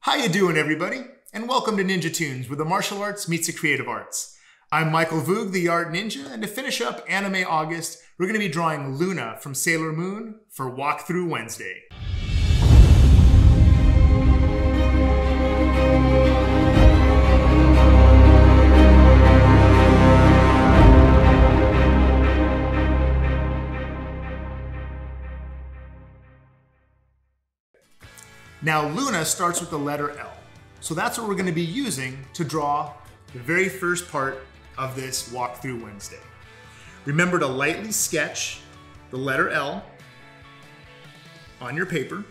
How you doing, everybody? And welcome to NinjaToons, where the martial arts meets the creative arts. I'm Michael Voog, the Art Ninja, and to finish up Anime August, we're going to be drawing Luna from Sailor Moon for Walk-Thru Wednesday. Now Luna starts with the letter L, so that's what we're going to be using to draw the very first part of this Walk-Thru Wednesday. Remember to lightly sketch the letter L on your paper.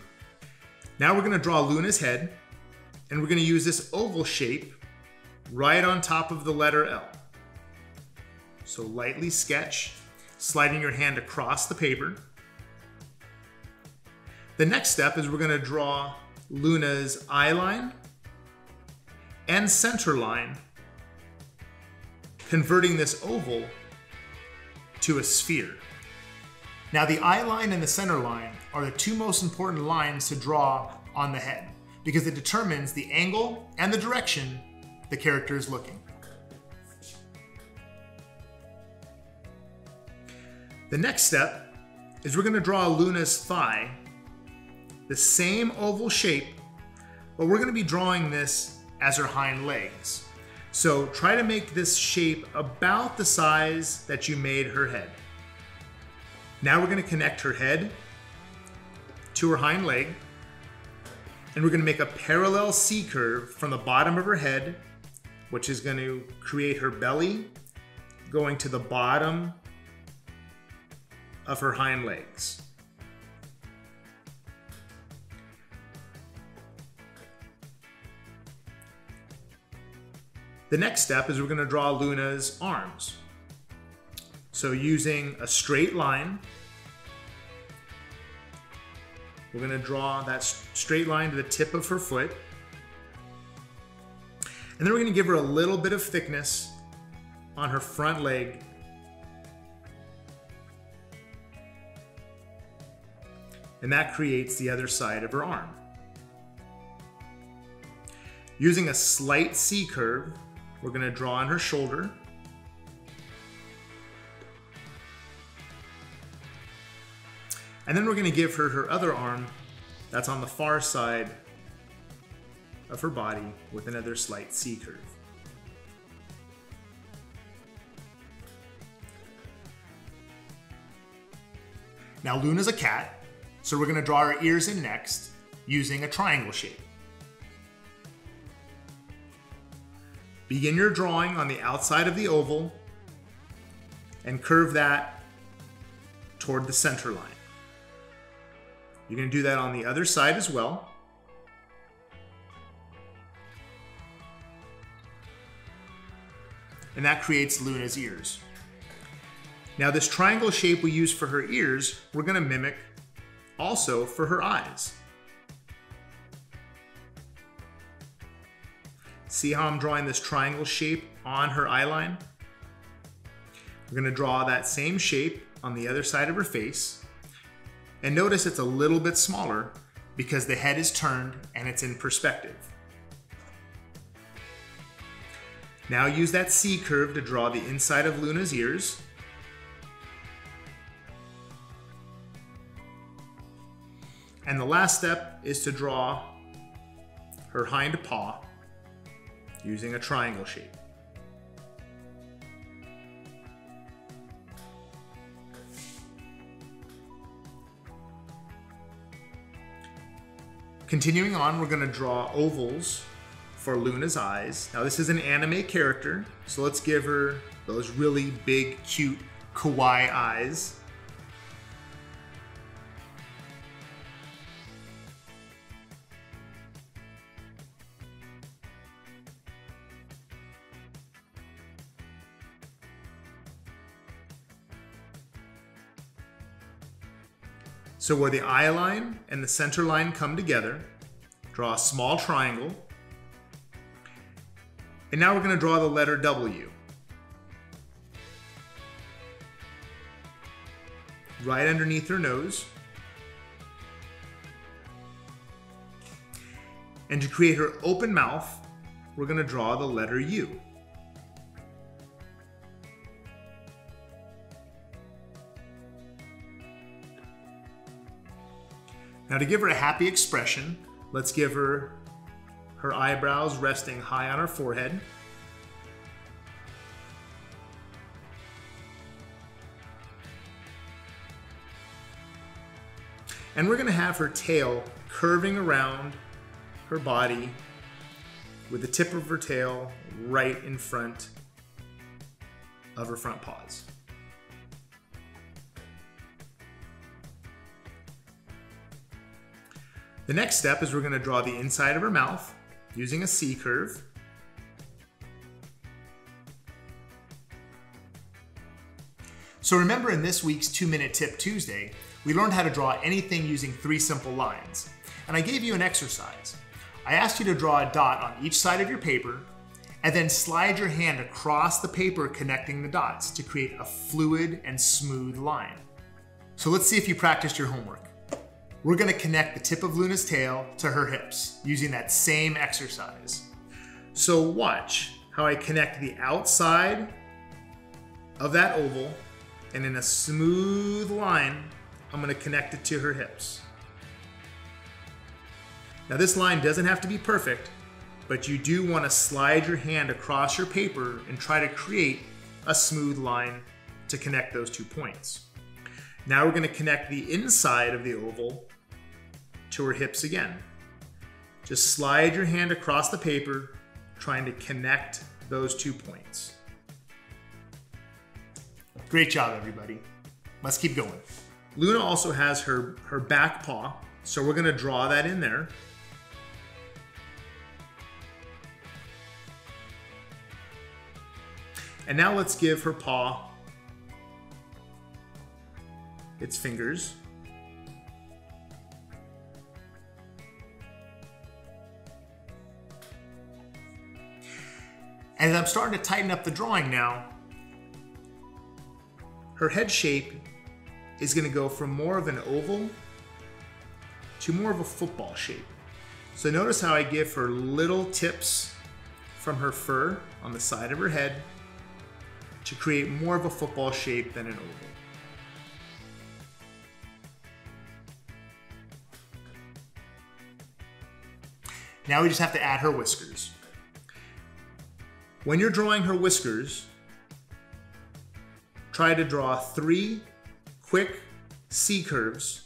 Now we're going to draw Luna's head, and we're going to use this oval shape right on top of the letter L. So lightly sketch, sliding your hand across the paper. The next step is we're going to draw Luna's eye line and center line, converting this oval to a sphere. Now the eye line and the center line are the two most important lines to draw on the head because it determines the angle and the direction the character is looking. The next step is we're going to draw Luna's thigh, the same oval shape, but we're going to be drawing this as her hind legs. So try to make this shape about the size that you made her head. Now we're going to connect her head to her hind leg, and we're going to make a parallel C curve from the bottom of her head, which is going to create her belly going to the bottom of her hind legs. The next step is we're going to draw Luna's arms. So using a straight line, we're going to draw that straight line to the tip of her foot. And then we're going to give her a little bit of thickness on her front leg. And that creates the other side of her arm. Using a slight C curve, we're going to draw on her shoulder. And then we're going to give her her other arm that's on the far side of her body with another slight C curve. Now Luna's a cat, so we're going to draw her ears in next using a triangle shape. Begin your drawing on the outside of the oval and curve that toward the center line. You're going to do that on the other side as well. And that creates Luna's ears. Now this triangle shape we use for her ears, we're going to mimic also for her eyes. See how I'm drawing this triangle shape on her eye line? We're going to draw that same shape on the other side of her face. And notice it's a little bit smaller because the head is turned and it's in perspective. Now use that C curve to draw the inside of Luna's ears. And the last step is to draw her hind paw using a triangle shape. Continuing on, we're going to draw ovals for Luna's eyes. Now this is an anime character, so let's give her those really big, cute, kawaii eyes. So where the eye line and the center line come together, draw a small triangle. And now we're going to draw the letter W. Right underneath her nose. And to create her open mouth, we're going to draw the letter U. Now to give her a happy expression, let's give her her eyebrows resting high on her forehead. And we're going to have her tail curving around her body with the tip of her tail right in front of her front paws. The next step is we're going to draw the inside of her mouth using a C curve. So remember, in this week's 2-Minute Tip Tuesday, we learned how to draw anything using 3 simple lines. And I gave you an exercise. I asked you to draw a dot on each side of your paper and then slide your hand across the paper connecting the dots to create a fluid and smooth line. So let's see if you practiced your homework. We're going to connect the tip of Luna's tail to her hips using that same exercise. So watch how I connect the outside of that oval, and in a smooth line, I'm going to connect it to her hips. Now this line doesn't have to be perfect, but you do want to slide your hand across your paper and try to create a smooth line to connect those 2 points. Now we're going to connect the inside of the oval to her hips again. Just slide your hand across the paper, trying to connect those 2 points. Great job, everybody. Let's keep going. Luna also has her back paw, so we're going to draw that in there. And now let's give her paw its fingers. And I'm starting to tighten up the drawing now. Her head shape is going to go from more of an oval to more of a football shape. So notice how I give her little tips from her fur on the side of her head to create more of a football shape than an oval. Now we just have to add her whiskers. When you're drawing her whiskers, try to draw 3 quick C curves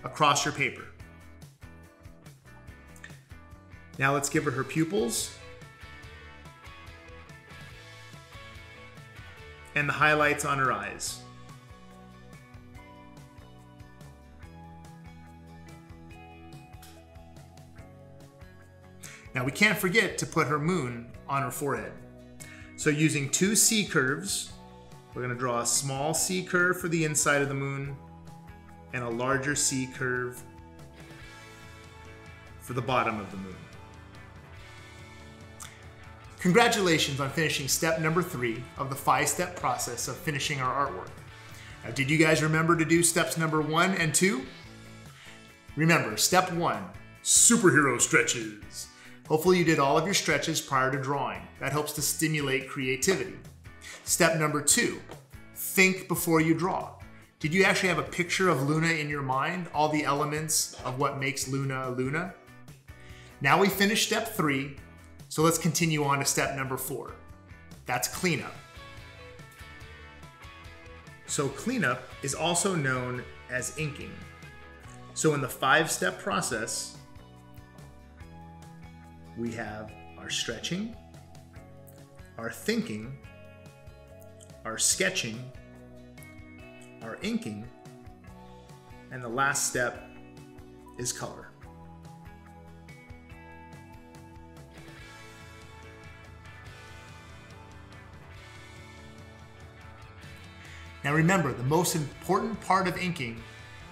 across your paper. Now let's give her pupils and the highlights on her eyes. Now we can't forget to put her moon on her forehead. So using 2 C curves, we're going to draw a small C curve for the inside of the moon and a larger C curve for the bottom of the moon. Congratulations on finishing step number 3 of the 5-step process of finishing our artwork. Now, did you guys remember to do steps number 1 and 2? Remember, step 1, superhero stretches. Hopefully you did all of your stretches prior to drawing. That helps to stimulate creativity. Step number 2, think before you draw. Did you actually have a picture of Luna in your mind? All the elements of what makes Luna Luna? Now we finished step 3, so let's continue on to step number 4. That's cleanup. So cleanup is also known as inking. So in the 5-step process, we have our stretching, our thinking, our sketching, our inking, and the last step is color. Now remember, the most important part of inking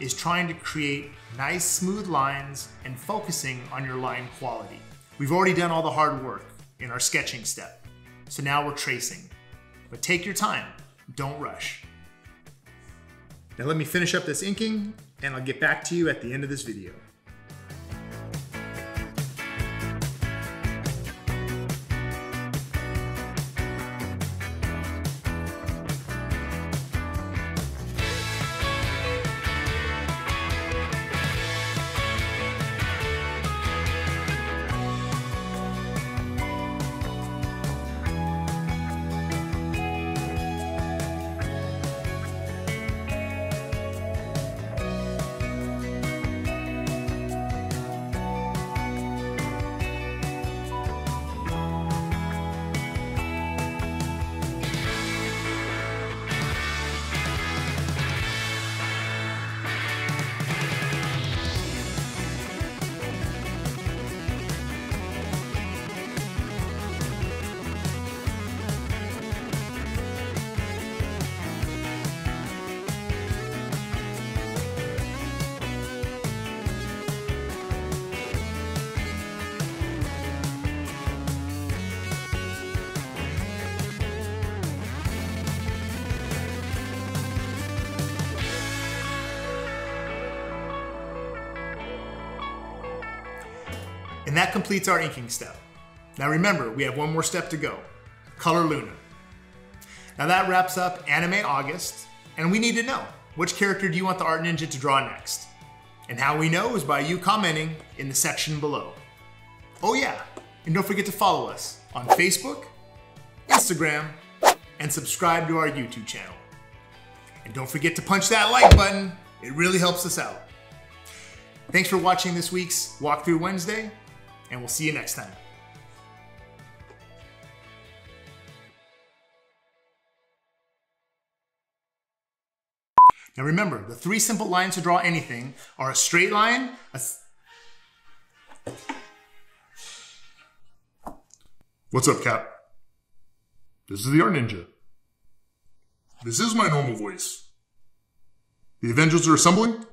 is trying to create nice smooth lines and focusing on your line quality. We've already done all the hard work in our sketching step, so now we're tracing. But take your time, don't rush. Now let me finish up this inking and I'll get back to you at the end of this video. And that completes our inking step. Now remember, we have one more step to go. Color Luna. Now that wraps up Anime August, and we need to know, which character do you want the ArtNinja to draw next? And how we know is by you commenting in the section below. Oh yeah, and don't forget to follow us on Facebook, Instagram, and subscribe to our YouTube channel. And don't forget to punch that like button, it really helps us out. Thanks for watching this week's Walk-Thru Wednesday, and we'll see you next time. Now remember, the 3 simple lines to draw anything are a straight line, What's up, Cap? This is the ArtNinja. This is my normal voice. The Avengers are assembling.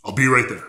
I'll be right there.